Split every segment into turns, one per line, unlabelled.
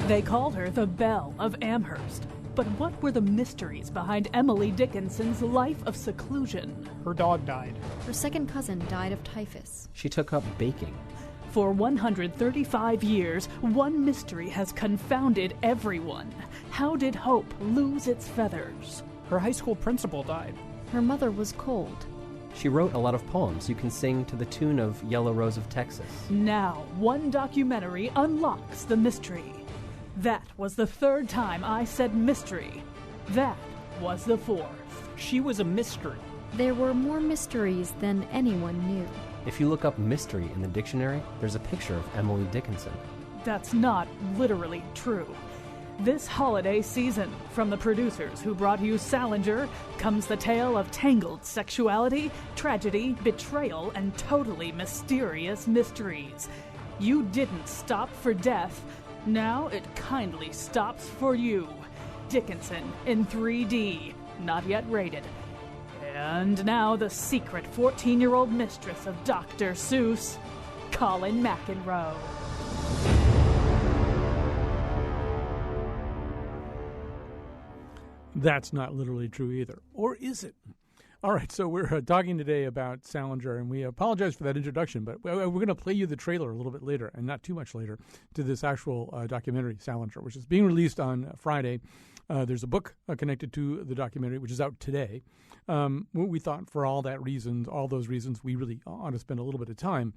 They called her the Belle of Amherst. But what were the mysteries behind Emily Dickinson's life of seclusion?
Her dog died.
Her second cousin died of typhus.
She took up baking.
For 135 years, one mystery has confounded everyone. How did hope lose its feathers?
Her high school principal died.
Her mother was cold.
She wrote a lot of poems you can sing to the tune of Yellow Rose of Texas.
Now, one documentary unlocks the mystery. That was the third time I said mystery. That was the fourth.
She was a mystery.
There were more mysteries than anyone knew.
If you look up mystery in the dictionary, there's a picture of Emily Dickinson.
That's not literally true. This holiday season, from the producers who brought you Salinger, comes the tale of tangled sexuality, tragedy, betrayal, and totally mysterious mysteries. You didn't stop for death. Now it kindly stops for you. Dickinson in 3D, not yet rated. And now the secret 14-year-old mistress of Dr. Seuss, Colin McEnroe.
That's not literally true either. Or is it? All right, so we're talking today about Salinger, and we apologize for that introduction, but we're going to play you the trailer a little bit later, and not too much later, to this actual documentary, Salinger, which is being released on Friday. There's a book connected to the documentary, which is out today. We thought for all those reasons, we really ought to spend a little bit of time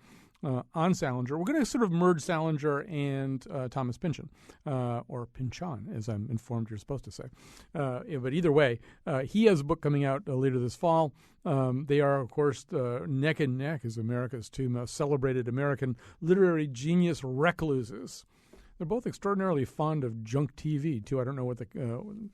on Salinger. We're going to sort of merge Salinger and Thomas Pynchon, or Pynchon, as I'm informed you're supposed to say. But either way, he has a book coming out later this fall. They are, of course, neck and neck as America's two most celebrated American literary genius recluses. They're both extraordinarily fond of junk TV, too. I don't know what the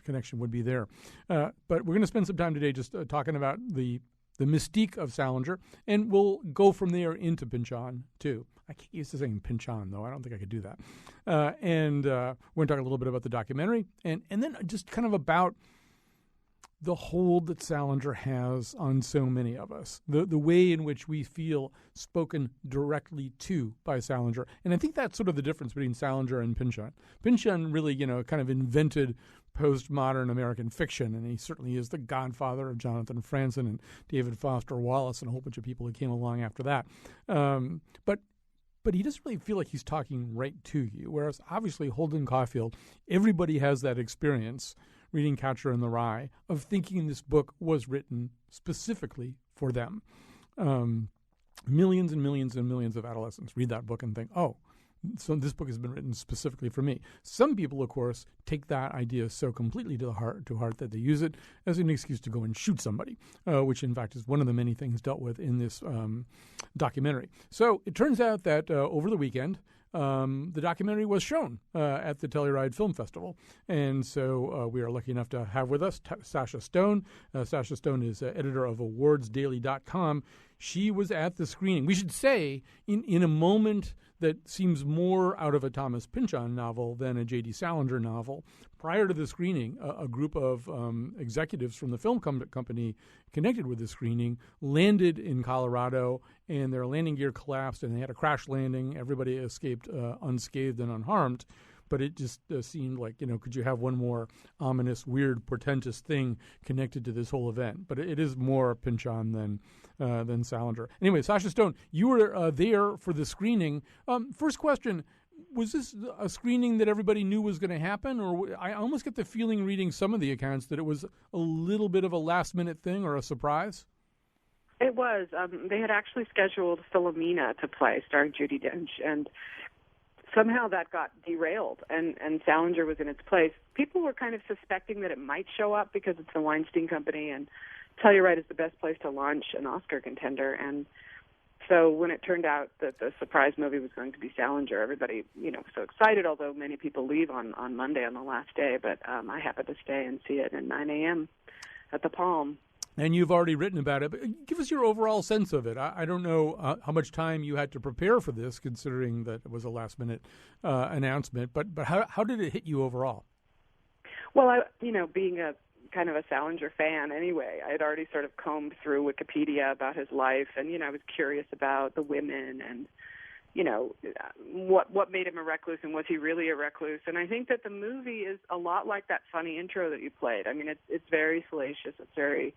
connection would be there. But we're going to spend some time today just talking about the mystique of Salinger, and we'll go from there into Pynchon, too. I get used to saying Pynchon, though. I don't think I could do that. And we're going to talk a little bit about the documentary, and then just kind of about the hold that Salinger has on so many of us, the way in which we feel spoken directly to by Salinger. And I think that's sort of the difference between Salinger and Pynchon. Pynchon really, kind of invented postmodern American fiction, and he certainly is the godfather of Jonathan Franzen and David Foster Wallace and a whole bunch of people who came along after that. But he doesn't really feel like he's talking right to you, whereas obviously Holden Caulfield, everybody has that experience reading Catcher in the Rye of thinking this book was written specifically for them. Millions and millions and millions of adolescents read that book and think, oh, so this book has been written specifically for me. Some people, of course, take that idea so completely to heart that they use it as an excuse to go and shoot somebody, which in fact is one of the many things dealt with in this documentary. So it turns out that over the weekend, the documentary was shown at the Telluride Film Festival. And so we are lucky enough to have with us Sasha Stone. Sasha Stone is editor of awardsdaily.com. She was at the screening. We should say, in a moment that seems more out of a Thomas Pynchon novel than a J.D. Salinger novel. Prior to the screening, a group of executives from the film company connected with the screening landed in Colorado, and their landing gear collapsed, and they had a crash landing. Everybody escaped unscathed and unharmed. But it just seemed like, could you have one more ominous, weird, portentous thing connected to this whole event? But it is more Pynchon than Salinger. Anyway, Sasha Stone, you were there for the screening. First question, was this a screening that everybody knew was going to happen? Or I almost get the feeling reading some of the accounts that it was a little bit of a last-minute thing or a surprise?
It was. They had actually scheduled Philomena to play, starring Judi Dench, and somehow that got derailed, and Salinger was in its place. People were kind of suspecting that it might show up because it's the Weinstein Company, and Telluride is the best place to launch an Oscar contender. And so when it turned out that the surprise movie was going to be Salinger, everybody, was so excited, although many people leave on Monday on the last day. But I happened to stay and see it at 9 a.m. at the Palm.
And you've already written about it, but give us your overall sense of it. I don't know how much time you had to prepare for this, considering that it was a last-minute announcement, but how did it hit you overall?
Well, being a kind of a Salinger fan anyway, I had already sort of combed through Wikipedia about his life, and, I was curious about the women and, what made him a recluse, and was he really a recluse? And I think that the movie is a lot like that funny intro that you played. I mean, it's very salacious. It's very,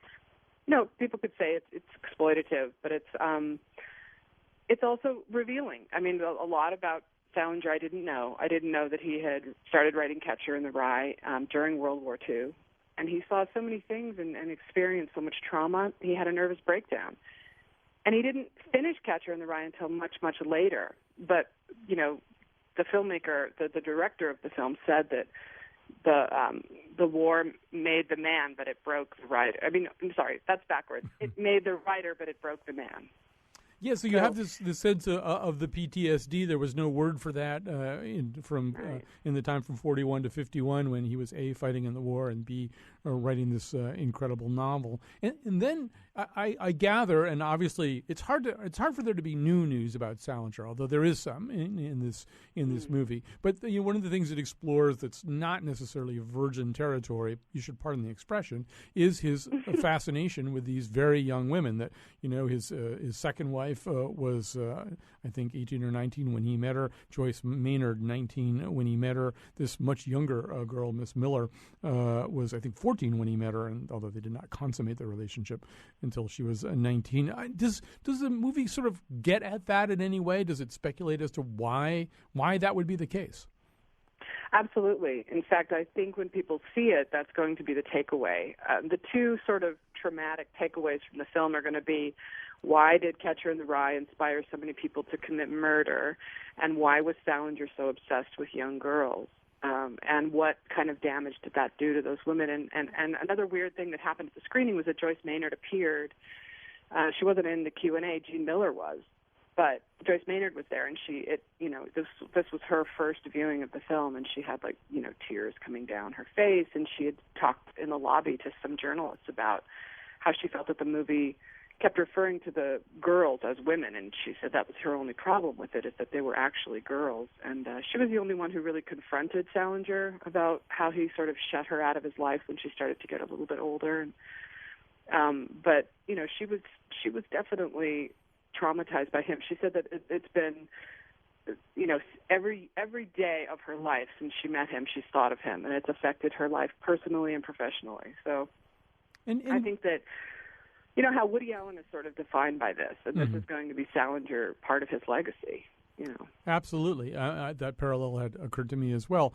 people could say it's exploitative, but it's also revealing. I mean, a lot about Salinger I didn't know. I didn't know that he had started writing Catcher in the Rye during World War II, and he saw so many things and experienced so much trauma. He had a nervous breakdown. And he didn't finish Catcher in the Rye until much, much later. But, the filmmaker, the director of the film said that the war made the man, but it broke the writer. I mean, I'm sorry, that's backwards. It made the writer, but it broke the man.
Yeah, so you have this sense of the PTSD. There was no word for that in the time from 41 to 51 when he was A, fighting in the war, and B, writing this incredible novel. And then I gather, and obviously it's hard for there to be new news about Salinger, although there is some in this movie. But one of the things it explores that's not necessarily virgin territory, you should pardon the expression, is his fascination with these very young women. That his second wife was I think 18 or 19 when he met her. Joyce Maynard, 19 when he met her. This much younger girl, Miss Miller, was I think 14 when he met her, and although they did not consummate their relationship until she was 19. Does the movie sort of get at that in any way? Does it speculate as to why that would be the case?
Absolutely. In fact, I think when people see it, that's going to be the takeaway. The two sort of traumatic takeaways from the film are going to be, why did Catcher in the Rye inspire so many people to commit murder, and why was Salinger so obsessed with young girls? And what kind of damage did that do to those women? And another weird thing that happened at the screening was that Joyce Maynard appeared. She wasn't in the Q&A. Gene Miller was. But Joyce Maynard was there, and this was her first viewing of the film, and she had tears coming down her face, and she had talked in the lobby to some journalists about how she felt that the movie kept referring to the girls as women, and she said that was her only problem with it, is that they were actually girls. And she was the only one who really confronted Salinger about how he sort of shut her out of his life when she started to get a little bit older. But she was definitely traumatized by him. She said that it's been, every day of her life since she met him, she's thought of him, and it's affected her life personally and professionally. So and I think that, how Woody Allen is sort of defined by this, and this is going to be Salinger, part of his legacy.
Absolutely, that parallel had occurred to me as well.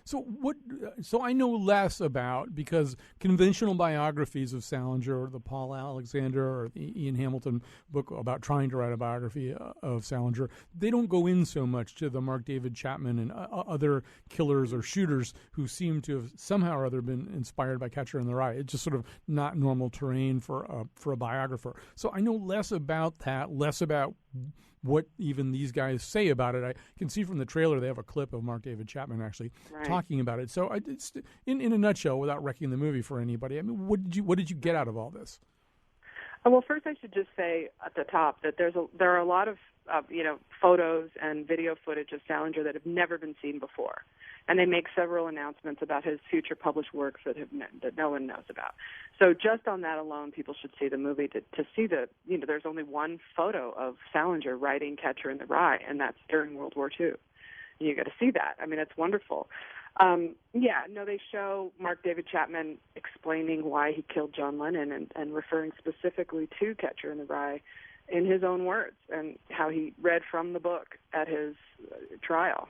So I know less about, because conventional biographies of Salinger, or the Paul Alexander or the Ian Hamilton book about trying to write a biography of Salinger, they don't go in so much to the Mark David Chapman and other killers or shooters who seem to have somehow or other been inspired by Catcher in the Rye. It's just sort of not normal terrain for a biographer. So I know less about that, less about what even these guys say about it. I can see from the trailer they have a clip of Mark David Chapman actually talking about it. So it's, in a nutshell, without wrecking the movie for anybody, I mean, what did you get out of all this?
Well, first I should just say at the top that there are a lot of photos and video footage of Salinger that have never been seen before, and they make several announcements about his future published works that no one knows about. So just on that alone, people should see the movie to see there's only one photo of Salinger writing Catcher in the Rye, and that's during World War II. You got to see that. I mean, it's wonderful. They show Mark David Chapman explaining why he killed John Lennon and referring specifically to Catcher in the Rye in his own words, and how he read from the book at his trial.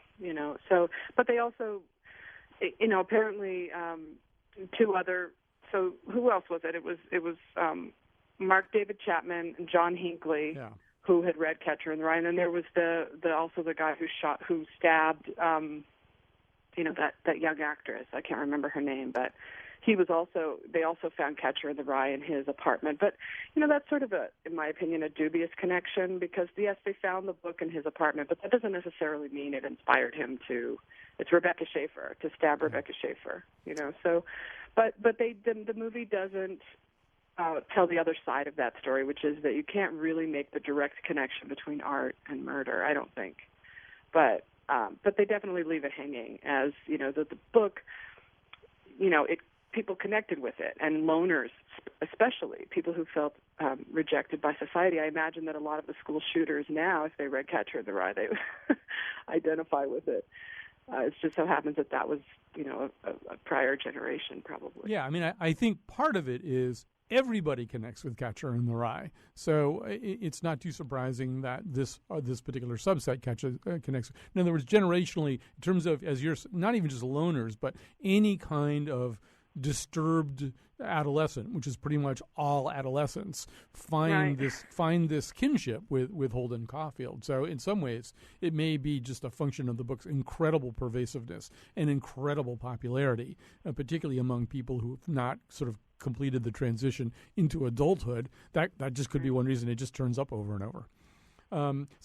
So, but they also, apparently two other. So who else was it? It was Mark David Chapman and John Hinckley, who had read Catcher in the Rye, and then there was also the guy who stabbed that young actress. I can't remember her name, but they also found Catcher in the Rye in his apartment. But that's sort of in my opinion, a dubious connection, because yes, they found the book in his apartment, but that doesn't necessarily mean it inspired him to. It's Rebecca Schaefer, to stab Rebecca Schaefer. So, but the movie doesn't tell the other side of that story, which is that you can't really make the direct connection between art and murder, I don't think. But they definitely leave it hanging, as the book, people connected with it, and loners especially, people who felt rejected by society. I imagine that a lot of the school shooters now, if they read Catcher in the Rye, they would identify with it. It just so happens that was, a prior generation probably.
Yeah, I mean, I think part of it is everybody connects with Catcher in the Rye, so it's not too surprising that this particular subset connects. In other words, generationally, in terms of, as you're not even just loners, but any kind of disturbed adolescent, which is pretty much all adolescents, find this kinship with Holden Caulfield. So in some ways, it may be just a function of the book's incredible pervasiveness and incredible popularity, particularly among people who have not sort of completed the transition into adulthood. That just could be one reason it just turns up over and over.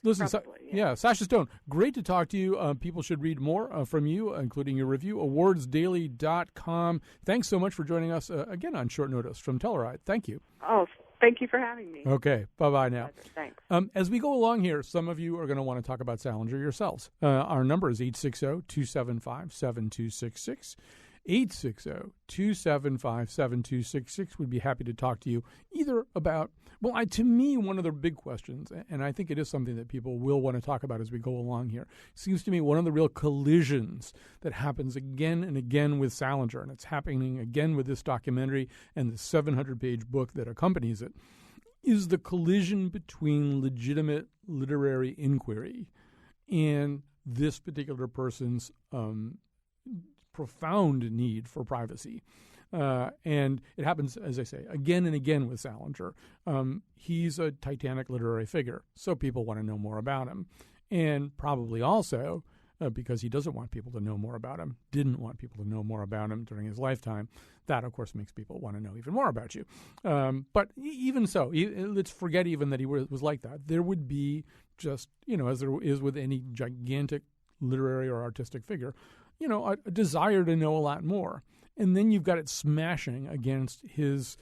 Listen,
Probably,
Sasha Stone, great to talk to you. People should read more from you, including your review, awardsdaily.com. Thanks so much for joining us again on short notice from Telluride. Thank you.
Oh, thank you for having me.
Okay, bye-bye now.
Thanks.
As we go along here, some of you are going to want to talk about Salinger yourselves. Our number is 860-275-7266. 860-275-7266. We'd be happy to talk to you either about, to me, one of the big questions, and I think it is something that people will want to talk about as we go along here, seems to me one of the real collisions that happens again and again with Salinger, and it's happening again with this documentary and the 700-page book that accompanies it, is the collision between legitimate literary inquiry and this particular person's profound need for privacy. And it happens, as I say, again and again with Salinger. He's a titanic literary figure, so people want to know more about him. And probably also, because he doesn't want people to know more about him, didn't want people to know more about him during his lifetime, that, of course, makes people want to know even more about you. But even so, let's forget even that he was like that. There would be just, as there is with any gigantic literary or artistic figure, a desire to know a lot more. And then you've got it smashing against his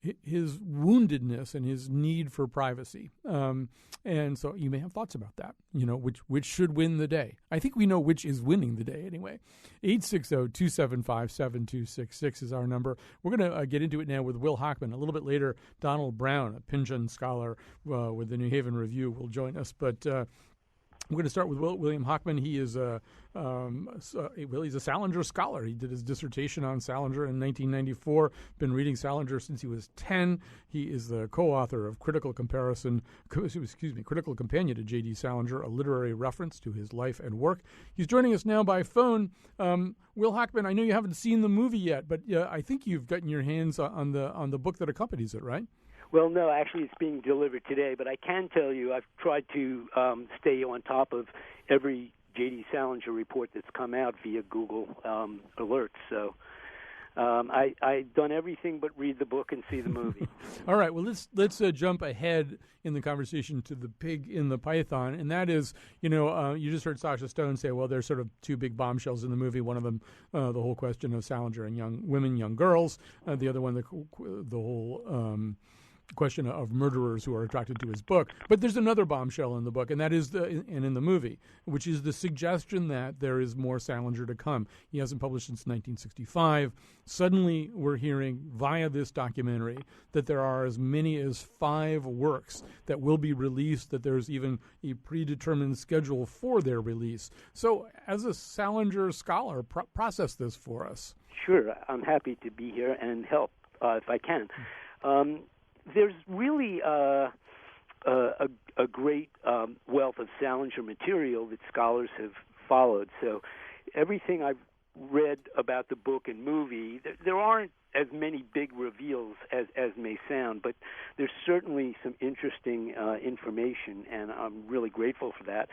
woundedness and his need for privacy. And so you may have thoughts about that, which should win the day. I think we know which is winning the day anyway. 860-275-7266 is our number. We're going to get into it now with Will Hochman. A little bit later, Donald Brown, a Pynchon scholar with the New Haven Review, will join us. But we're going to start with William Hochman. He is he's a Salinger scholar. He did his dissertation on Salinger in 1994. Been reading Salinger since he was 10. He is the co-author of Critical Companion to J.D. Salinger, a literary reference to his life and work. He's joining us now by phone. Will Hochman, I know you haven't seen the movie yet, but I think you've gotten your hands on the book that accompanies it, right?
Well, no, actually it's being delivered today, but I can tell you I've tried to stay on top of every J.D. Salinger report that's come out via Google alerts. So I've done everything but read the book and see the movie.
All right, well, let's jump ahead in the conversation to the pig in the python, and that is, you just heard Sasha Stone say, well, there's sort of two big bombshells in the movie. One of them, the whole question of Salinger and young girls. The other one, the whole question of murderers who are attracted to his book. But there's another bombshell in the book, and that is in the movie, which is the suggestion that there is more Salinger to come. He hasn't published since 1965. Suddenly, we're hearing via this documentary that there are as many as 5 works that will be released, that there's even a predetermined schedule for their release. So, as a Salinger scholar, process this for us.
Sure. I'm happy to be here and help if I can. There's really a great wealth of Salinger material that scholars have followed. So everything I've read about the book and movie, there aren't as many big reveals as may sound, but there's certainly some interesting information, and I'm really grateful for that.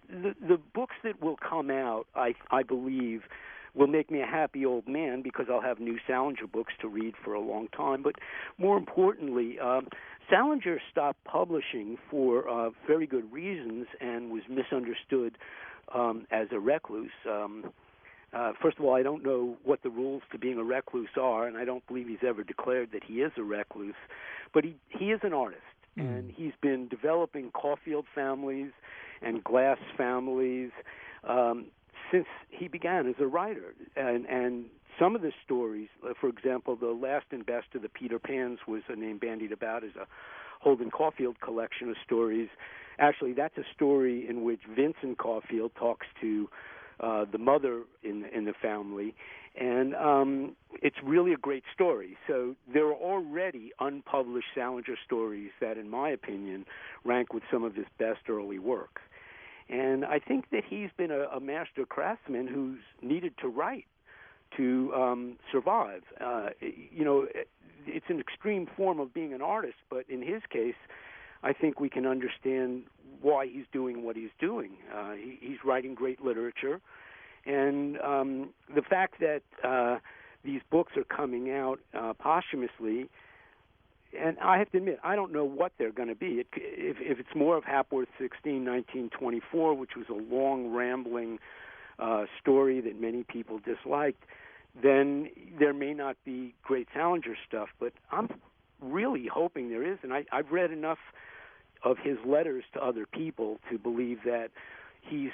The books that will come out, I believe, will make me a happy old man because I'll have new Salinger books to read for a long time. But more importantly, Salinger stopped publishing for very good reasons and was misunderstood as a recluse. First of all, I don't know what the rules to being a recluse are, and I don't believe he's ever declared that he is a recluse. But he is an artist, and he's been developing Caulfield families and Glass families since he began as a writer, and some of the stories, for example, the last and best of the Peter Pans was a name bandied about as a Holden Caulfield collection of stories. Actually, that's a story in which Vincent Caulfield talks to the mother in the family, and it's really a great story. So there are already unpublished Salinger stories that, in my opinion, rank with some of his best early work. And I think that he's been a master craftsman who's needed to write to survive. It's an extreme form of being an artist, but in his case, I think we can understand why he's doing what he's doing. He's writing great literature, and the fact that these books are coming out posthumously, and I have to admit, I don't know what they're going to be. If it's more of Hapworth 16, 1924, which was a long, rambling story that many people disliked, then there may not be great Salinger stuff, but I'm really hoping there is, and I've read enough of his letters to other people to believe that he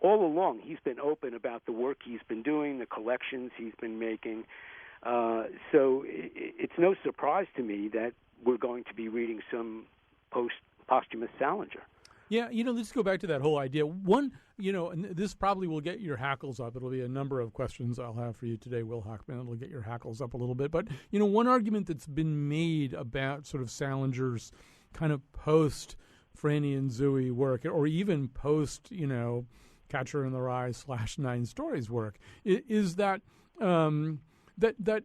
all along he's been open about the work he's been doing, the collections he's been making. So it's no surprise to me that we're going to be reading some posthumous Salinger.
Yeah, let's go back to that whole idea. One, and this probably will get your hackles up. It'll be a number of questions I'll have for you today, Will Hochman. It'll get your hackles up a little bit. But, one argument that's been made about sort of Salinger's kind of post-Franny and Zooey work, or even post, Catcher in the Rye / 9 Stories work, is that that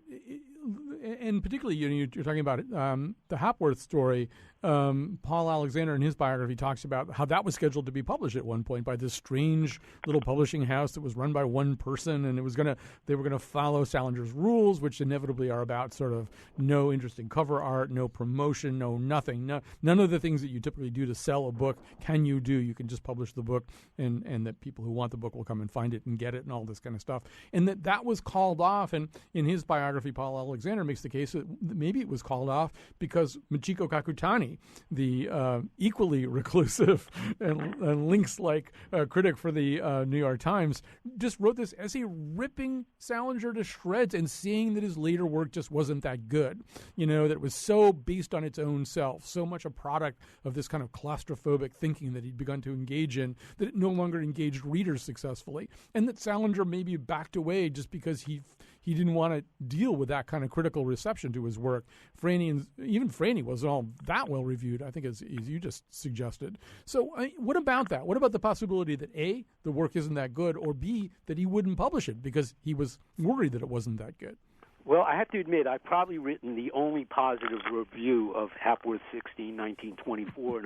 and particularly, you're talking about the Hapworth story. Paul Alexander in his biography talks about how that was scheduled to be published at one point by this strange little publishing house that was run by one person, and they were gonna follow Salinger's rules, which inevitably are about sort of no interesting cover art, no promotion, no nothing, none of the things that you typically do to sell a book can you do. You can just publish the book, and that people who want the book will come and find it and get it and all this kind of stuff. And that was called off. And in his biography, Paul Alexander makes the case that maybe it was called off because Michiko Kakutani, the equally reclusive and lynx-like critic for the New York Times, just wrote this essay ripping Salinger to shreds and saying that his later work just wasn't that good. That it was so based on its own self, so much a product of this kind of claustrophobic thinking that he'd begun to engage in, that it no longer engaged readers successfully, and that Salinger maybe backed away just because he didn't want to deal with that kind of critical reception to his work. Even Franny wasn't all that well reviewed, I think, as you just suggested. So what about that? What about the possibility that A, the work isn't that good, or B, that he wouldn't publish it because he was worried that it wasn't that good?
Well, I have to admit, I've probably written the only positive review of Hapworth 16, 1924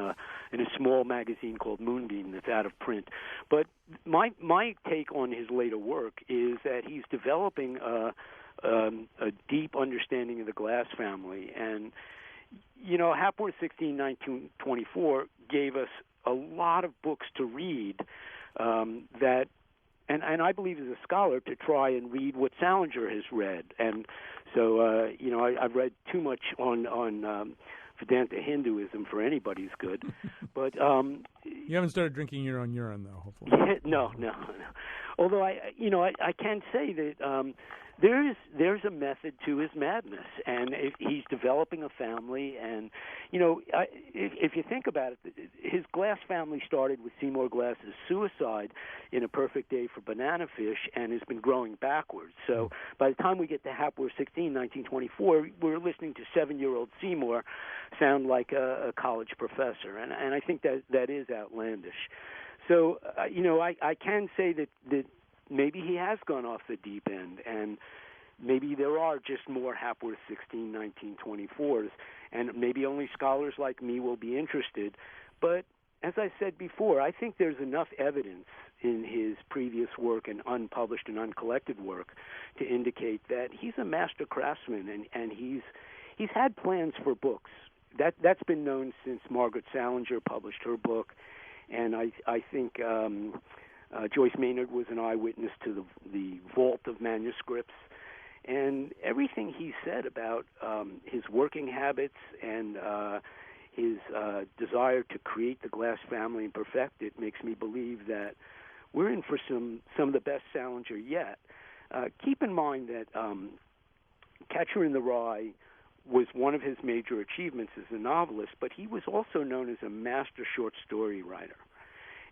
in a small magazine called Moonbeam that's out of print. But my take on his later work is that he's developing a deep understanding of the Glass family. And, Hapworth 16, 1924 gave us a lot of books to read that... And I believe as a scholar to try and read what Salinger has read. And so, I've read too much on Vedanta Hinduism for anybody's good. But
you haven't started drinking your own urine, though, hopefully.
No. Although I can say that there's a method to his madness, and he's developing a family. And if you think about it, his Glass family started with Seymour Glass's suicide in A Perfect Day for Banana Fish, and has been growing backwards. So by the time we get to Hapworth 16, 1924, we're listening to 7-year-old Seymour sound like a college professor, and I think that is outlandish. So I can say that maybe he has gone off the deep end, and maybe there are just more Hapworth 16, 1924s, and maybe only scholars like me will be interested. But as I said before, I think there's enough evidence in his previous work and unpublished and uncollected work to indicate that he's a master craftsman, and he's had plans for books. That's been known since Margaret Salinger published her book, and I think Joyce Maynard was an eyewitness to the vault of manuscripts. And everything he said about his working habits and his desire to create the Glass family and perfect it makes me believe that we're in for some of the best Salinger yet. Keep in mind that Catcher in the Rye was one of his major achievements as a novelist, but he was also known as a master short story writer.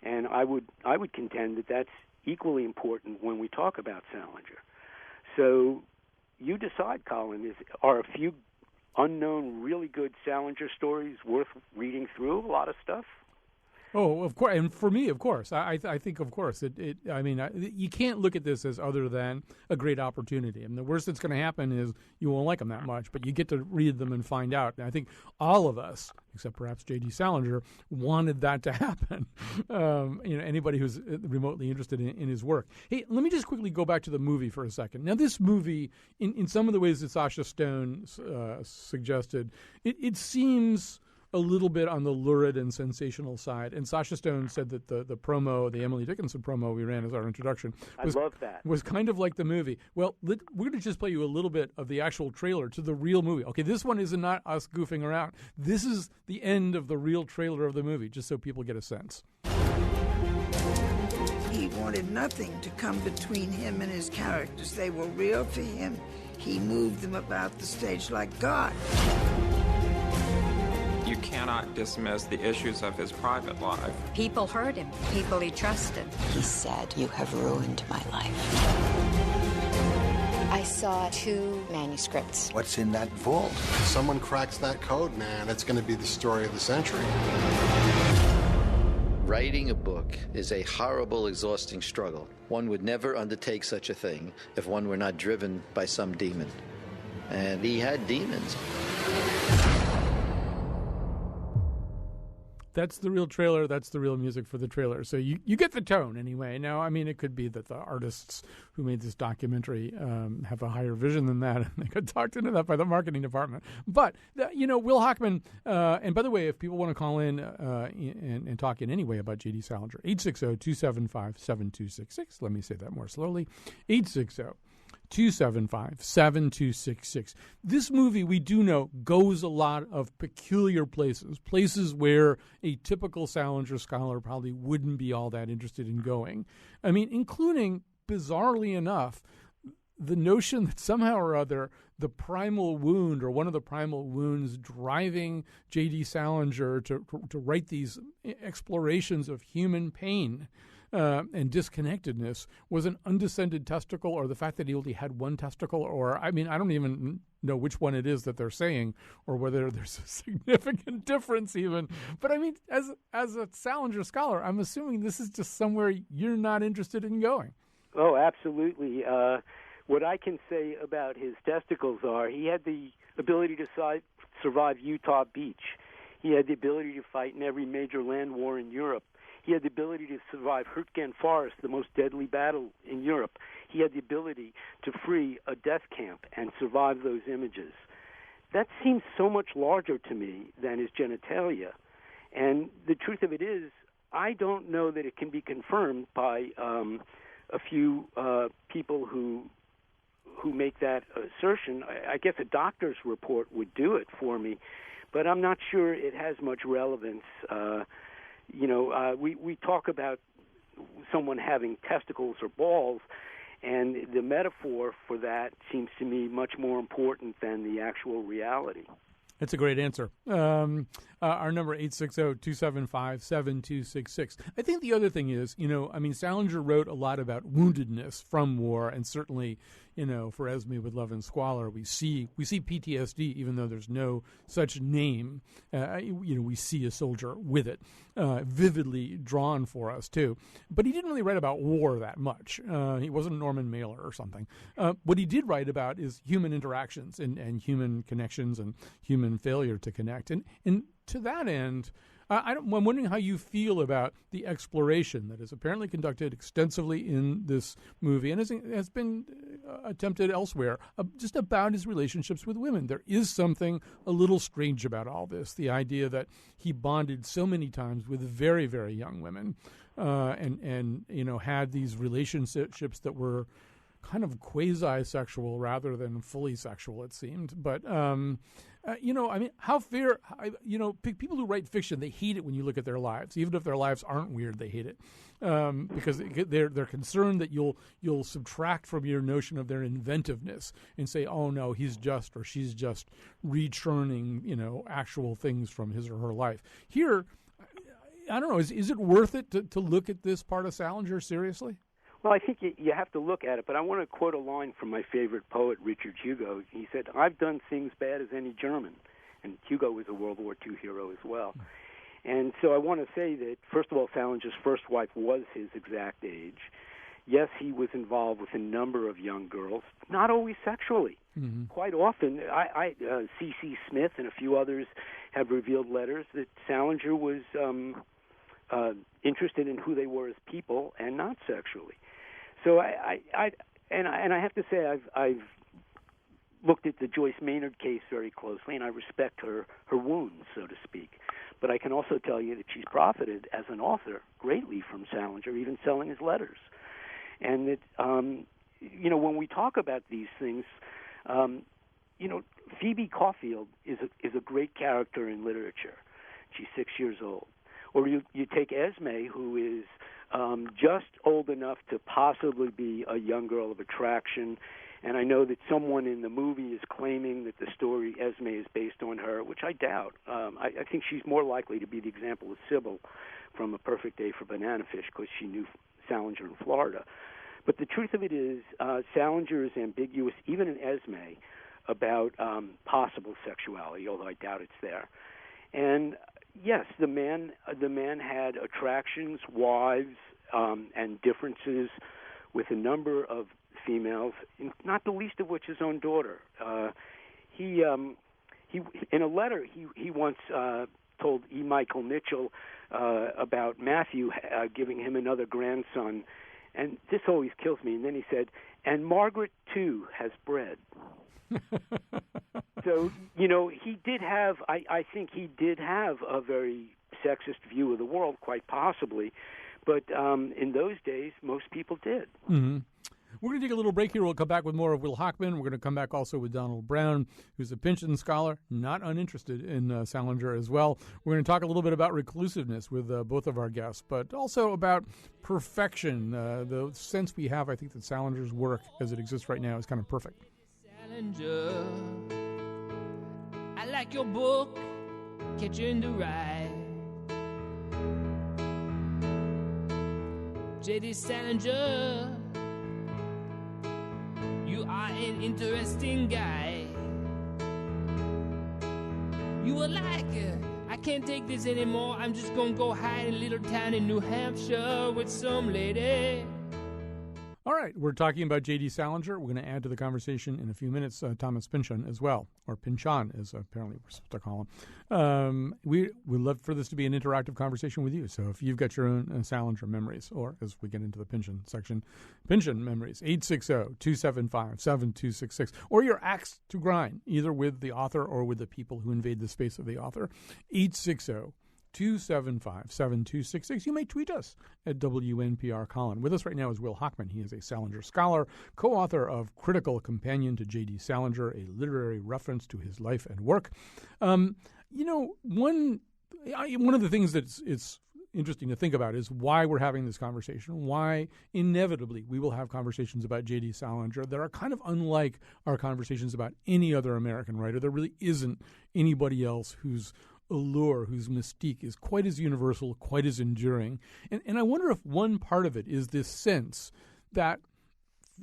And I would contend that that's equally important when we talk about Salinger. So you decide, Colin, are a few unknown, really good Salinger stories worth reading through a lot of stuff?
Oh, of course, and for me, of course, I think, of course, you can't look at this as other than a great opportunity. And the worst that's going to happen is you won't like them that much, but you get to read them and find out. And I think all of us, except perhaps J.D. Salinger, wanted that to happen. Anybody who's remotely interested in his work. Hey, let me just quickly go back to the movie for a second. Now, this movie, in some of the ways that Sasha Stone suggested, it seems a little bit on the lurid and sensational side. And Sasha Stone said that the promo, the Emily Dickinson promo we ran as our introduction, was kind of like the movie. Well, we're going to just play you a little bit of the actual trailer to the real movie. Okay, this one is not us goofing around. This is the end of the real trailer of the movie, just so people get a sense.
He wanted nothing to come between him and his characters. They were real to him. He moved them about the stage like God.
You cannot dismiss the issues of his private life.
People heard him, people he trusted.
He said, "You have ruined my life."
I saw 2 manuscripts.
What's in that vault?
If someone cracks that code, man, it's going to be the story of the century.
Writing a book is a horrible, exhausting struggle. One would never undertake such a thing if one were not driven by some demon. And he had demons.
That's the real trailer. That's the real music for the trailer. So you get the tone anyway. Now, I mean, it could be that the artists who made this documentary have a higher vision than that, and they got talked into that by the marketing department. But, Will Hochman, and by the way, if people want to call in and talk in any way about J.D. Salinger, 860-275-7266. Let me say that more slowly. 860-275-7266. This movie, we do know, goes a lot of peculiar places where a typical Salinger scholar probably wouldn't be all that interested in going. I mean, including, bizarrely enough, the notion that somehow or other the primal wound, or one of the primal wounds driving J.D. Salinger to write these explorations of human pain and disconnectedness, was an undescended testicle, or the fact that he only had one testicle, or, I mean, I don't even know which one it is that they're saying, or whether there's a significant difference even. But I mean, as a Salinger scholar, I'm assuming this is just somewhere you're not interested in going.
Oh, absolutely. What I can say about his testicles are he had the ability to survive Utah Beach. He had the ability to fight in every major land war in Europe. He had the ability to survive Hurtgen Forest, the most deadly battle in Europe. He had the ability to free a death camp and survive those images. That seems so much larger to me than his genitalia. And the truth of it is, I don't know that it can be confirmed by a few people who make that assertion. I guess a doctor's report would do it for me, but I'm not sure it has much relevance. We talk about someone having testicles or balls, and the metaphor for that seems to me much more important than the actual reality.
That's a great answer. Our number, 860-275-7266. I think the other thing is, Salinger wrote a lot about woundedness from war, and certainly, for Esme with Love and Squalor, we see PTSD, even though there's no such name. We see a soldier with it, vividly drawn for us, too. But he didn't really write about war that much. He wasn't Norman Mailer or something. What he did write about is human interactions and human connections and human failure to connect. And to that end, I'm wondering how you feel about the exploration that is apparently conducted extensively in this movie and has been attempted elsewhere, just about his relationships with women. There is something a little strange about all this, the idea that he bonded so many times with very, very young women and had these relationships that were kind of quasi-sexual rather than fully sexual, it seemed. But, how fair, people who write fiction, they hate it when you look at their lives. Even if their lives aren't weird, they hate it. Because they're concerned that you'll subtract from your notion of their inventiveness and say, oh, no, he's just or she's just rechurning, actual things from his or her life. Here, I don't know, is it worth it to look at this part of Salinger seriously?
Well, I think you have to look at it, but I want to quote a line from my favorite poet, Richard Hugo. He said, "I've done things bad as any German." And Hugo was a World War II hero as well. And so I want to say that, first of all, Salinger's first wife was his exact age. Yes, he was involved with a number of young girls, not always sexually. Mm-hmm. Quite often, C.C. Smith and a few others have revealed letters that Salinger was interested in who they were as people and not sexually. So I have to say I've looked at the Joyce Maynard case very closely, and I respect her wounds, so to speak. But I can also tell you that she's profited as an author greatly from Salinger, even selling his letters. And that, when we talk about these things, Phoebe Caulfield is a great character in literature. She's 6 years old. Or you take Esme, who is just old enough to possibly be a young girl of attraction. And I know that someone in the movie is claiming that the story Esme is based on her, which I doubt. I think she's more likely to be the example of Sybil from A Perfect Day for Banana Fish because she knew Salinger in Florida. But the truth of it is Salinger is ambiguous, even in Esme, about possible sexuality, although I doubt it's there. And yes, the man had attractions, wives, and differences with a number of females, not the least of which his own daughter. He in a letter he once told E. Michael Mitchell about Matthew giving him another grandson, and this always kills me. And then he said, "And Margaret too has bread." So he did have. I think he did have a very sexist view of the world, quite possibly, but in those days, most people did.
Mm-hmm. We're going to take a little break here. We'll come back with more of Will Hochman. We're going to come back also with Donald Brown, who's a Pynchon scholar, not uninterested in Salinger as well. We're going to talk a little bit about reclusiveness with both of our guests, but also about perfection, the sense we have, I think, that Salinger's work as it exists right now is kind of perfect.
Salinger, I like your book, Catcher in the Rye. J.D. Salinger, you are an interesting guy. You were like, I can't take this anymore. I'm just gonna go hide in a little town in New Hampshire with some lady.
All right, we're talking about J.D. Salinger. We're going to add to the conversation in a few minutes Thomas Pynchon as well, or Pynchon, as apparently we're supposed to call him. We'd love for this to be an interactive conversation with you. So if you've got your own Salinger memories, or as we get into the Pynchon section, Pynchon memories, 860-275-7266, or your axe to grind, either with the author or with the people who invade the space of the author, 860-275-7266. You may tweet us at WNPR Colin. With us right now is Will Hochman. He is a Salinger scholar, co-author of Critical Companion to J.D. Salinger, a literary reference to his life and work. One of the things that's it's interesting to think about is why we're having this conversation, why inevitably we will have conversations about J.D. Salinger that are kind of unlike our conversations about any other American writer. There really isn't anybody else whose allure, whose mystique is quite as universal, quite as enduring. And I wonder if one part of it is this sense that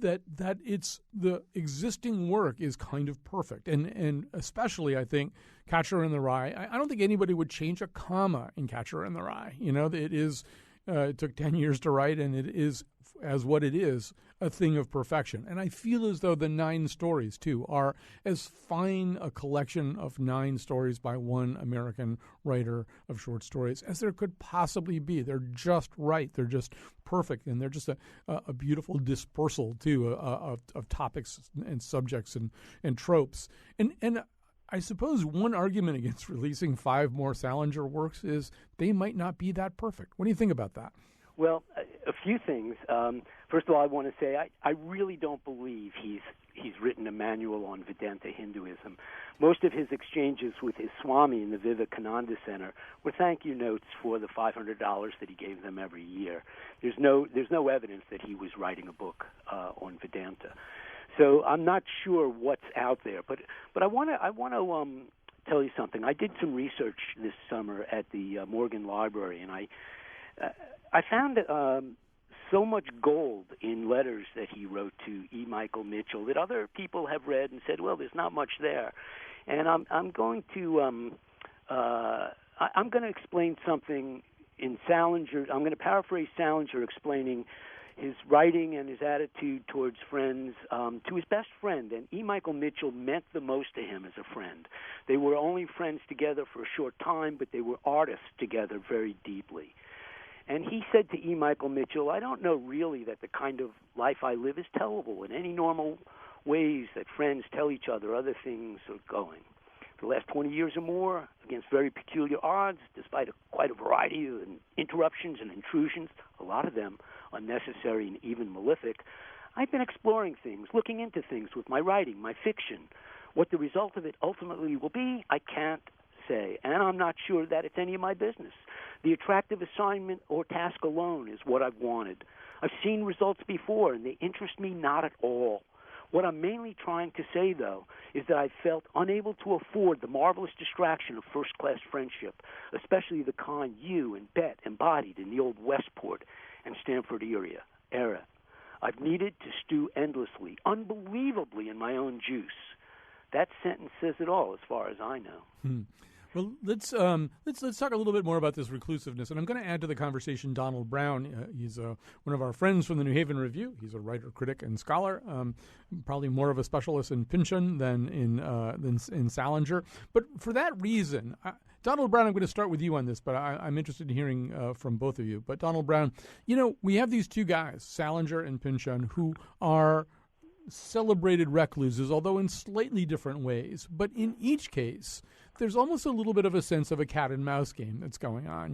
it's the existing work is kind of perfect. And especially, I think, Catcher in the Rye, I don't think anybody would change a comma in Catcher in the Rye. It is, it took 10 years to write, and it is, as what it is, a thing of perfection. And I feel as though the 9 stories, too, are as fine a collection of 9 stories by one American writer of short stories as there could possibly be. They're just right. They're just perfect. And they're just a beautiful dispersal, too, of topics and subjects and tropes. And I suppose one argument against releasing 5 more Salinger works is they might not be that perfect. What do you think about that?
Well, a few things. First of all, I want to say I really don't believe he's written a manual on Vedanta Hinduism. Most of his exchanges with his Swami in the Vivekananda Center were thank you notes for the $500 that he gave them every year. There's no evidence that he was writing a book on Vedanta. So I'm not sure what's out there, but I want to tell you something. I did some research this summer at the Morgan Library, and I found so much gold in letters that he wrote to E. Michael Mitchell that other people have read and said, well, there's not much there. And I'm going to explain something in Salinger. I'm going to paraphrase Salinger explaining his writing and his attitude towards friends to his best friend. And E. Michael Mitchell meant the most to him as a friend. They were only friends together for a short time, but they were artists together very deeply. And he said to E. Michael Mitchell, I don't know really that the kind of life I live is tellable in any normal ways that friends tell each other other things are going. For the last 20 years or more, against very peculiar odds, despite quite a variety of interruptions and intrusions, a lot of them unnecessary and even malefic, I've been exploring things, looking into things with my writing, my fiction. What the result of it ultimately will be, I can't say, and I'm not sure that it's any of my business. The attractive assignment or task alone is what I've wanted. I've seen results before, and they interest me not at all. What I'm mainly trying to say, though, is that I felt unable to afford the marvelous distraction of first-class friendship, especially the kind you and Bet embodied in the old Westport and Stamford era. I've needed to stew endlessly, unbelievably in my own juice. That sentence says it all, as far as I know.
Well, let's talk a little bit more about this reclusiveness, and I'm going to add to the conversation Donald Brown. He's one of our friends from the New Haven Review. He's a writer, critic, and scholar. Probably more of a specialist in Pynchon than in Salinger. But for that reason, Donald Brown, I'm going to start with you on this, but I'm interested in hearing from both of you. But Donald Brown, we have these two guys, Salinger and Pynchon, who are celebrated recluses, although in slightly different ways. But in each case, there's almost a little bit of a sense of a cat and mouse game that's going on.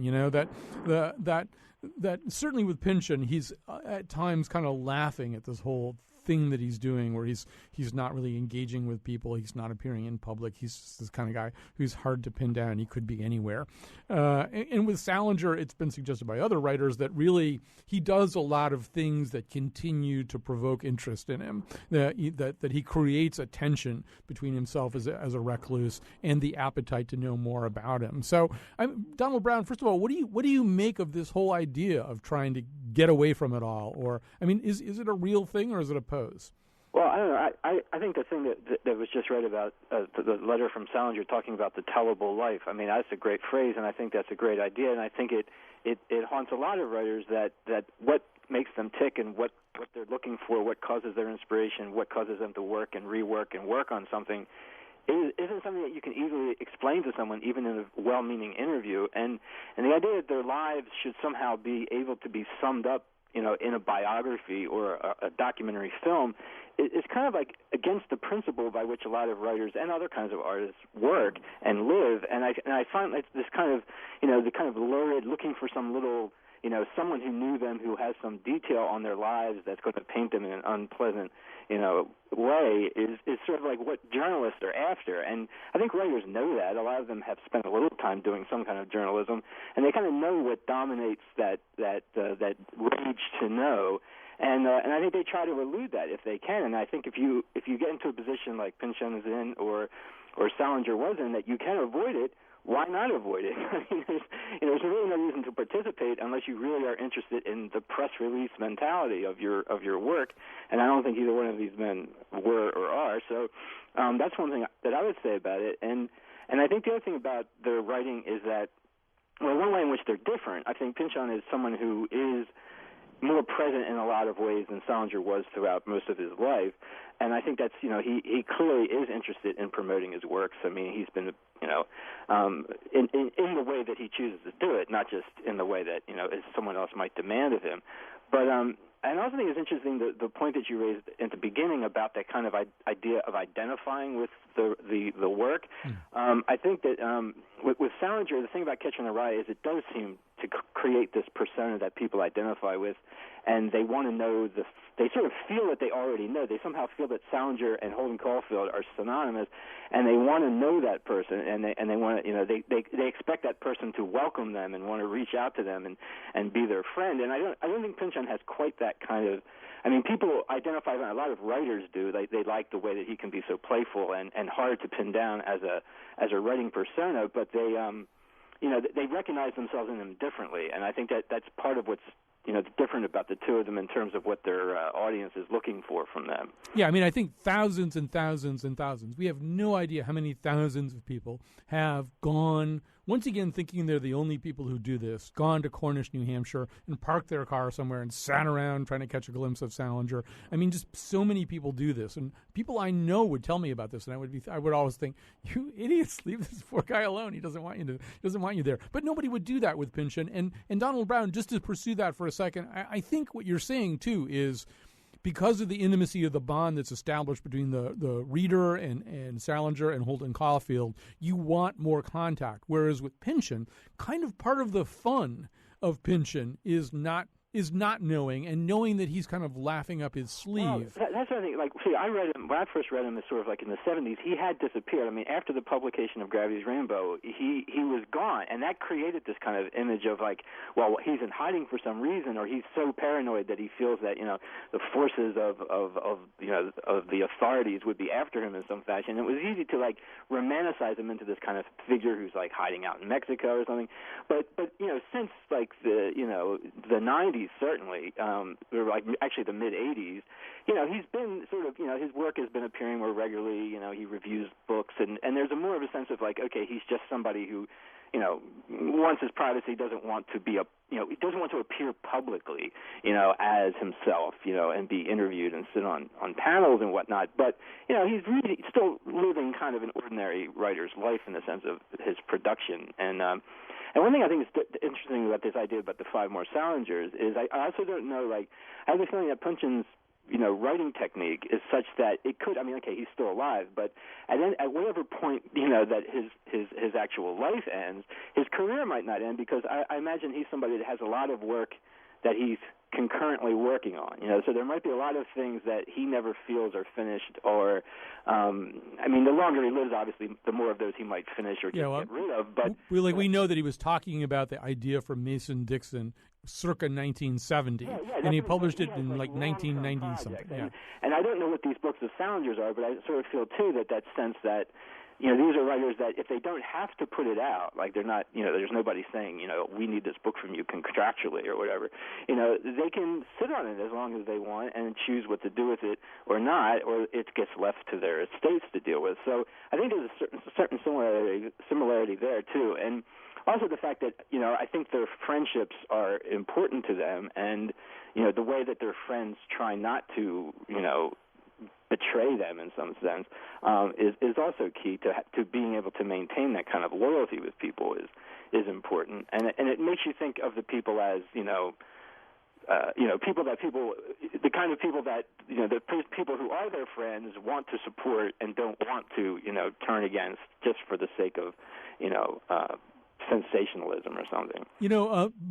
That certainly with Pynchon, he's at times kind of laughing at this whole thing that he's doing, where he's not really engaging with people, he's not appearing in public, he's just this kind of guy who's hard to pin down. He could be anywhere. And with Salinger, it's been suggested by other writers that really he does a lot of things that continue to provoke interest in him, that he creates a tension between himself as a recluse and the appetite to know more about him. So, Donald Brown, first of all, what do you make of this whole idea of trying to get away from it all? Or, is it a real thing or is it a pose?
Well, I don't know. I think the thing that was just read about the letter from Salinger talking about the tellable life, that's a great phrase, and I think that's a great idea, and I think it haunts a lot of writers that what makes them tick and what they're looking for, what causes their inspiration, what causes them to work and rework and work on something isn't something that you can easily explain to someone, even in a well-meaning interview. And the idea that their lives should somehow be able to be summed up, in a biography or a documentary film, is kind of like against the principle by which a lot of writers and other kinds of artists work and live. And I find like this kind of, the kind of lurid, looking for some little, someone who knew them, who has some detail on their lives that's going to paint them in an unpleasant, way is sort of like what journalists are after. And I think writers know that. A lot of them have spent a little time doing some kind of journalism, and they kind of know what dominates that rage to know. And I think they try to elude that if they can. And I think if you get into a position like Pynchon is in or Salinger was in, that you can avoid it, why not avoid it? There's really no reason to participate unless you really are interested in the press release mentality of your work, and I don't think either one of these men were or are. So that's one thing that I would say about it. And I think the other thing about their writing is that, well, one way in which they're different, I think Pynchon is someone who is more present in a lot of ways than Salinger was throughout most of his life. And I think that's, he clearly is interested in promoting his works. He's been, in the way that he chooses to do it, not just in the way that, as someone else might demand of him. But I also think it's interesting the point that you raised at the beginning about that kind of idea of identifying with the work. I think that with Salinger, the thing about Catcher in the Rye is it does seem to create this persona that people identify with, and they want to know they sort of feel that they already know. They somehow feel that Salinger and Holden Caulfield are synonymous, and they want to know that person, and they want to, they expect that person to welcome them and want to reach out to them and be their friend. And I don't think Pynchon has quite that kind of. I mean, people identify, a lot of writers do. They like the way that he can be so playful and hard to pin down as a writing persona, but they recognize themselves in him differently, and I think that's part of what's different about the two of them in terms of what their audience is looking for from them.
Yeah, I mean, I think thousands and thousands and thousands. We have no idea how many thousands of people have gone, once again thinking they're the only people who do this, gone to Cornish, New Hampshire, and parked their car somewhere and sat around trying to catch a glimpse of Salinger. I mean, just so many people do this, and people I know would tell me about this, and I would always think, you idiots, leave this poor guy alone. He doesn't want you there. But nobody would do that with Pynchon, and Donald Brown, just to pursue that for a second, I think what you're saying too is, because of the intimacy of the bond that's established between the reader and Salinger and Holden Caulfield, you want more contact. Whereas with Pynchon, kind of part of the fun of Pynchon is not knowing, and knowing that he's kind of laughing up his sleeve.
Well, that's what I think. I read him when I first read him. As sort of like in the 70s, he had disappeared. I mean, after the publication of Gravity's Rainbow, he was gone, and that created this kind of image of he's in hiding for some reason, or he's so paranoid that he feels that the forces of the authorities would be after him in some fashion. It was easy to romanticize him into this kind of figure who's hiding out in Mexico or something. But since the 90s. Certainly, or actually the mid-'80s, he's been sort of, his work has been appearing more regularly. He reviews books, and there's more of a sense of okay, he's just somebody who, wants his privacy, doesn't want to be he doesn't want to appear publicly, as himself, and be interviewed and sit on panels and whatnot. But he's really still living kind of an ordinary writer's life in the sense of his production. And one thing I think is interesting about this idea about the 5 more Salingers is I also don't know, I have the feeling that Pynchon's, writing technique is such that it could, he's still alive, but at whatever point, that his actual life ends, his career might not end, because I imagine he's somebody that has a lot of work that he's concurrently working on, so there might be a lot of things that he never feels are finished, or, the longer he lives, obviously, the more of those he might finish or get rid of. But
we know that he was talking about the idea from Mason Dixon circa 1970, and he published it in 1990 something. Yeah.
And I don't know what these books of Salingers are, but I sort of feel too that sense that these are writers that if they don't have to put it out, they're not, there's nobody saying, we need this book from you contractually or whatever, they can sit on it as long as they want and choose what to do with it or not, or it gets left to their estates to deal with. So I think there's a certain similarity there too. And also the fact that, I think their friendships are important to them, and, the way that their friends try not to, betray them in some sense, is also key to being able to maintain that kind of loyalty with people is important, and it makes you think of the people as the kind of people that the people who are their friends want to support and don't want to turn against just for the sake of sensationalism or something.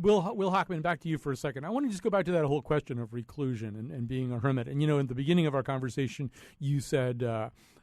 Will Hockman, back to you for a second. I want to just go back to that whole question of reclusion and being a hermit. And, in the beginning of our conversation, you said,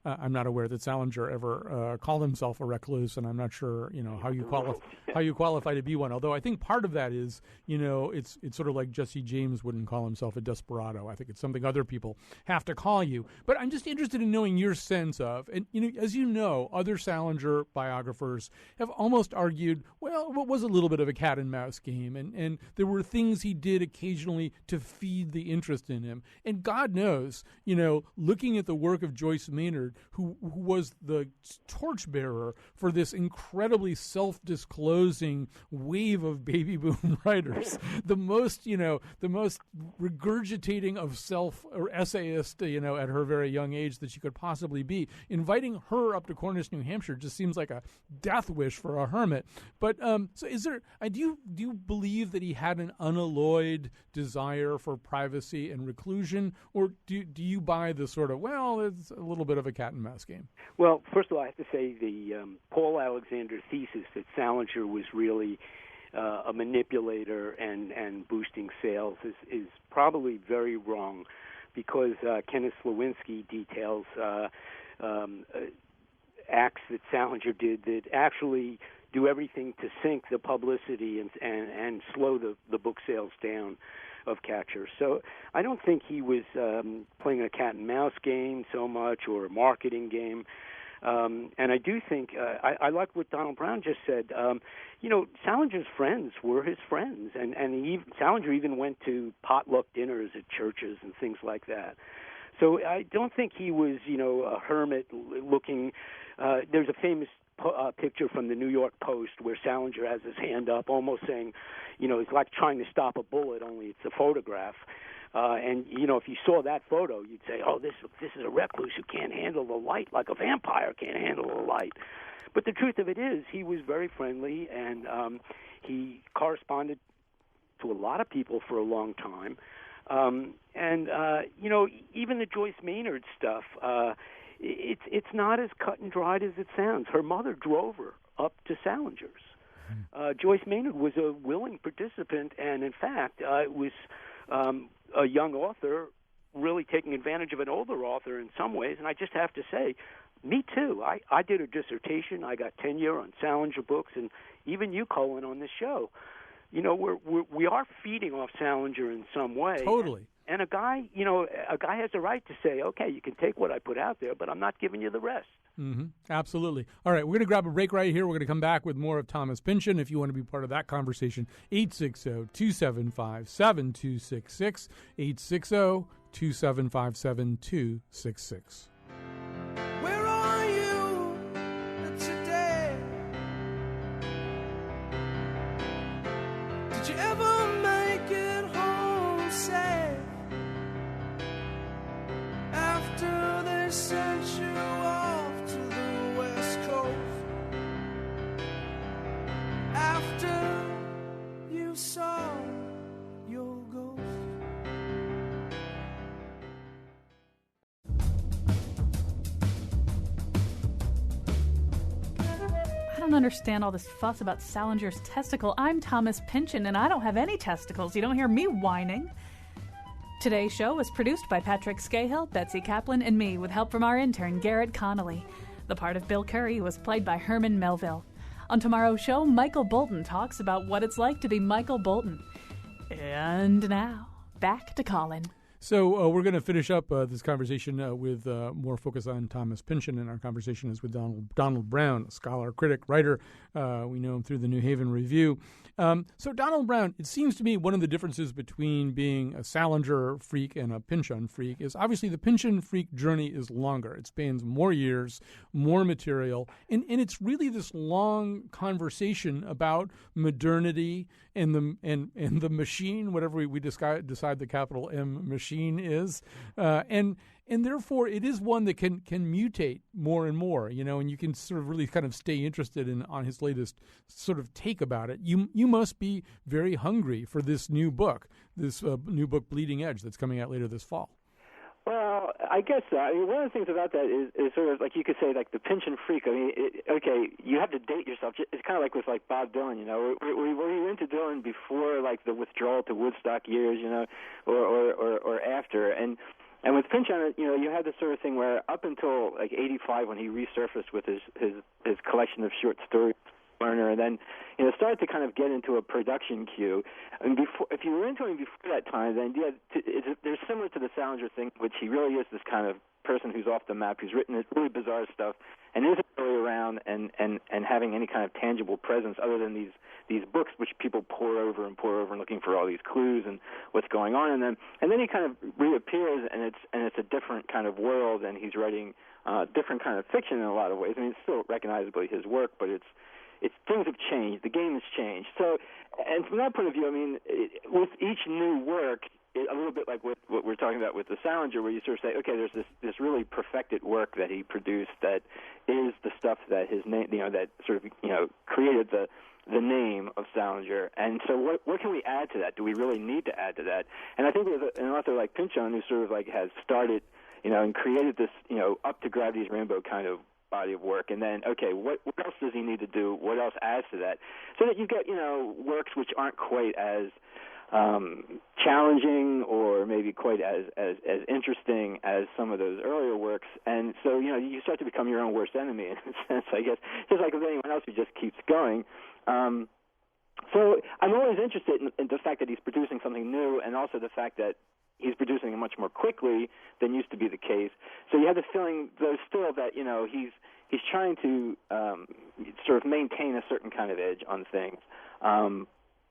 I'm not aware that Salinger ever called himself a recluse, and I'm not sure, how you qualify to be one. Although I think part of that is, it's sort of like Jesse James wouldn't call himself a desperado. I think it's something other people have to call you. But I'm just interested in knowing your sense of, and, as you know, other Salinger biographers have almost argued, well, what was a little bit of a cat and mouse game, and there were things he did occasionally to feed the interest in him. And God knows, looking at the work of Joyce Maynard, who was the torchbearer for this incredibly self-disclosing wave of baby boom writers, the most regurgitating of self or essayist, at her very young age that she could possibly be. Inviting her up to Cornish, New Hampshire just seems like a death wish for a hermit. But so is there? Do you believe that he had an unalloyed desire for privacy and reclusion, or do you buy the sort of, well, it's a little bit of a cat and mouse game?
Well, first of all, I have to say the Paul Alexander thesis that Salinger was really a manipulator and boosting sales is probably very wrong, because Kenneth Slowinski details acts that Salinger did that actually do everything to sink the publicity and slow the book sales down of Catcher. So I don't think he was playing a cat and mouse game so much, or a marketing game. And I do think I like what Donald Brown just said. Salinger's friends were his friends, and Salinger even went to potluck dinners at churches and things like that. So I don't think he was, a hermit looking. There's a famous picture from the New York Post where Salinger has his hand up, almost saying, it's like trying to stop a bullet, only it's a photograph. And if you saw that photo, you'd say, oh, this is a recluse who can't handle the light, like a vampire can't handle the light. But the truth of it is, he was very friendly, and he corresponded to a lot of people for a long time. Even the Joyce Maynard stuff, it's not as cut and dried as it sounds. Her mother drove her up to Salinger's. Joyce Maynard was a willing participant, and in fact, it was a young author really taking advantage of an older author in some ways. And I just have to say, me too. I did a dissertation. I got tenure on Salinger books, and even you, Colin, on this show. We are feeding off Salinger in some way.
Totally.
And a guy has a right to say, okay, you can take what I put out there, but I'm not giving you the rest.
Mm-hmm. Absolutely. All right, we're going to grab a break right here. We're going to come back with more of Thomas Pynchon. If you want to be part of that conversation, 860-275-7266, 860-275-7266.
Where are you today? Did you ever make it home safe after they sent you off to the West Coast? After you saw your ghost?
I don't understand all this fuss about Salinger's testicle. I'm Thomas Pynchon, and I don't have any testicles. You don't hear me whining. Today's show was produced by Patrick Scahill, Betsy Kaplan, and me, with help from our intern, Garrett Connolly. The part of Bill Curry was played by Herman Melville. On tomorrow's show, Michael Bolton talks about what it's like to be Michael Bolton. And now, back to Colin.
So we're going to finish up this conversation with more focus on Thomas Pynchon, and our conversation is with Donald Brown, a scholar, critic, writer. We know him through the New Haven Review. So Donald Brown, it seems to me one of the differences between being a Salinger freak and a Pynchon freak is obviously the Pynchon freak journey is longer. It spans more years, more material, and it's really this long conversation about modernity and the machine, whatever we decide the capital M machine is, and therefore it is one that can mutate more and more, and you can sort of really kind of stay interested on his latest sort of take about it. You must be very hungry for this new book, Bleeding Edge, that's coming out later this fall.
Well, I guess one of the things about that is sort of like you could say like the Pynchon freak. I mean, you have to date yourself. It's kind of like with like Bob Dylan, were you into Dylan before like the withdrawal to Woodstock years, or after? And with Pynchon, you had this sort of thing where up until like '85 when he resurfaced with his collection of short stories, Learner, and then started to kind of get into a production queue. And if you were into him before that time, then they're similar to the Salinger thing, which he really is this kind of person who's off the map, who's written this really bizarre stuff, and isn't really around and having any kind of tangible presence other than these books which people pour over and looking for all these clues and what's going on in them. And then he kind of reappears, and it's a different kind of world, and he's writing different kind of fiction in a lot of ways. I mean, it's still recognizably his work, but it's things have changed. The game has changed. So, and from that point of view, I mean, with each new work, a little bit like what we're talking about with the Salinger, where you sort of say, okay, there's this really perfected work that he produced that is the stuff that his name, that sort of created the name of Salinger. And so what can we add to that? Do we really need to add to that? And I think with an author like Pynchon, who sort of like has started, and created this, up to Gravity's Rainbow kind of body of work, and then, okay, what else does he need to do? What else adds to that? So that you get, works which aren't quite as challenging or maybe quite as interesting as some of those earlier works. And so, you start to become your own worst enemy in a sense, I guess, just like with anyone else who just keeps going. So I'm always interested in the fact that he's producing something new, and also the fact that he's producing it much more quickly than used to be the case. So you have the feeling, though, still that, he's trying to sort of maintain a certain kind of edge on things.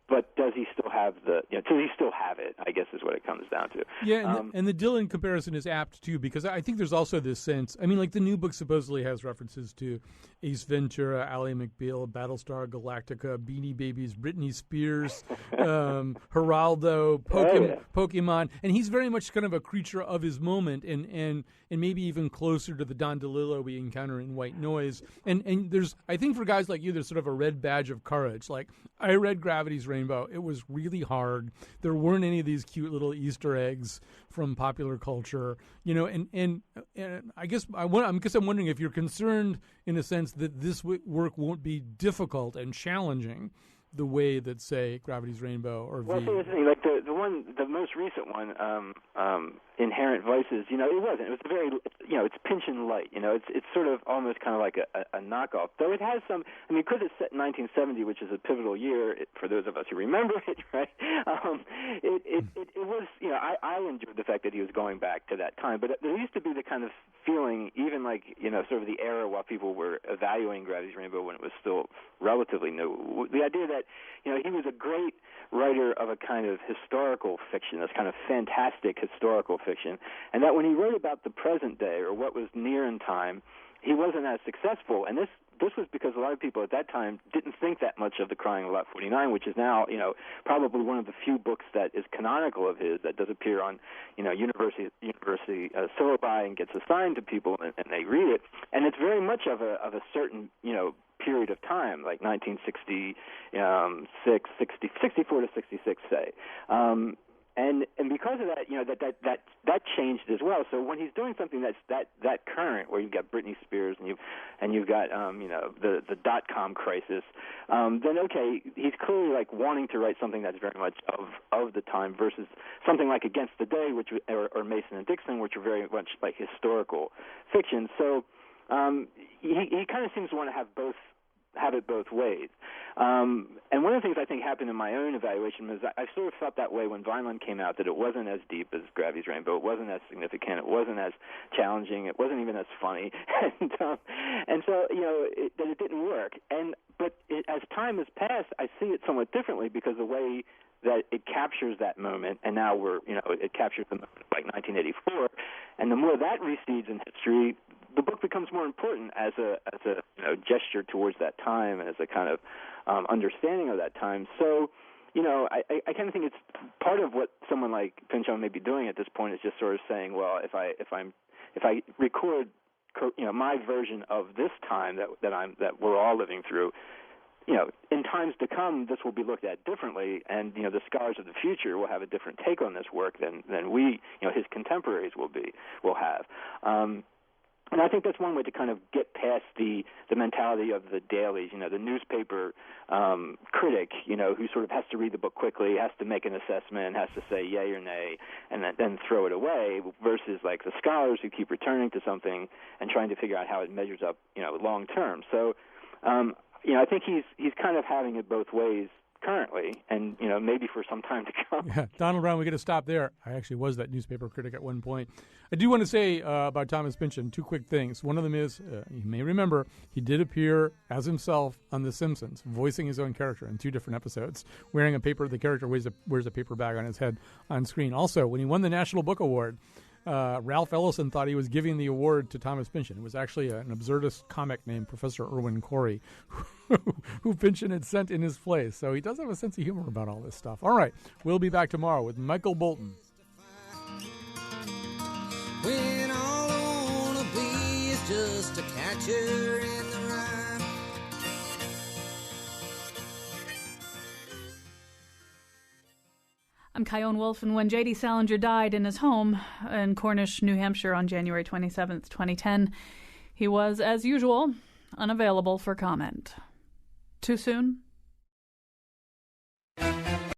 But does he still have does he still have it, I guess is what it comes down to.
Yeah, and the Dylan comparison is apt, too, because I think there's also this sense, like the new book supposedly has references to Ace Ventura, Ally McBeal, Battlestar Galactica, Beanie Babies, Britney Spears, Geraldo, Pokemon, and he's very much kind of a creature of his moment and maybe even closer to the Don DeLillo we encounter in White Noise. And there's, I think for guys like you, there's sort of a red badge of courage. Like, I read Gravity's Rainbow. It was really hard. There weren't any of these cute little Easter eggs from popular culture, and I guess I'm wondering if you're concerned in a sense that this work won't be difficult and challenging the way that, say, Gravity's Rainbow or
Well, so the thing, like the most recent one, Inherent Vices, it wasn't. It was very, it's Pynchon light. It's sort of almost kind of like a knockoff. Though it has some, because it's set in 1970, which is a pivotal year for those of us who remember it, right? It was, I enjoyed the fact that he was going back to that time. But there used to be the kind of feeling, even like, sort of the era while people were evaluating Gravity's Rainbow when it was still relatively new. The idea that, he was a great writer of a kind of historical fiction, this kind of fantastic historical fiction, and that when he wrote about the present day or what was near in time, he wasn't as successful. And this was because a lot of people at that time didn't think that much of The Crying of Lot 49, which is now, probably one of the few books that is canonical of his that does appear on, university syllabi and gets assigned to people and they read it. And it's very much of a certain, period of time, like 1966, 64 to 66, say. And because of that, that changed as well. So when he's doing something that's that current, where you've got Britney Spears and you've got the .com crisis, then okay, he's clearly like wanting to write something that's very much of the time versus something like Against the Day, or Mason and Dixon, which are very much like historical fiction. So he kind of seems to want to have it both ways. And one of the things I think happened in my own evaluation was I sort of felt that way when Vineland came out, that it wasn't as deep as Gravity's Rainbow. It wasn't as significant. It wasn't as challenging. It wasn't even as funny. and so, that it didn't work. But as time has passed, I see it somewhat differently because the way that it captures that moment, and now it captures the moment like 1984, and the more that recedes in history, the book becomes more important as a gesture towards that time and as a kind of understanding of that time. So, I kind of think it's part of what someone like Pynchon may be doing at this point is just sort of saying, well, if I record, my version of this time that we're all living through, in times to come, this will be looked at differently, and the scholars of the future will have a different take on this work than we, his contemporaries will have. And I think that's one way to kind of get past the mentality of the dailies, the newspaper critic, who sort of has to read the book quickly, has to make an assessment, has to say yay or nay, and then throw it away, versus like the scholars who keep returning to something and trying to figure out how it measures up, long term. So, I think he's kind of having it both ways currently, and maybe for some time to come.
Yeah, Donald Brown, we're going to stop there. I actually was that newspaper critic at one point. I do want to say about Thomas Pynchon two quick things. One of them is, you may remember, he did appear as himself on The Simpsons, voicing his own character in 2 different episodes, wearing a paper. The character wears a paper bag on his head on screen. Also, when he won the National Book Award, Ralph Ellison thought he was giving the award to Thomas Pynchon. It was actually an absurdist comic named Professor Irwin Corey, who Pynchon had sent in his place. So he does have a sense of humor about all this stuff. All right, we'll be back tomorrow with Michael Bolton.
When all I wanna be is just a catcher in the rye.
I'm Kyone Wolfe, and when J.D. Salinger died in his home in Cornish, New Hampshire on January 27th, 2010, He was, as usual, unavailable for comment. Too soon?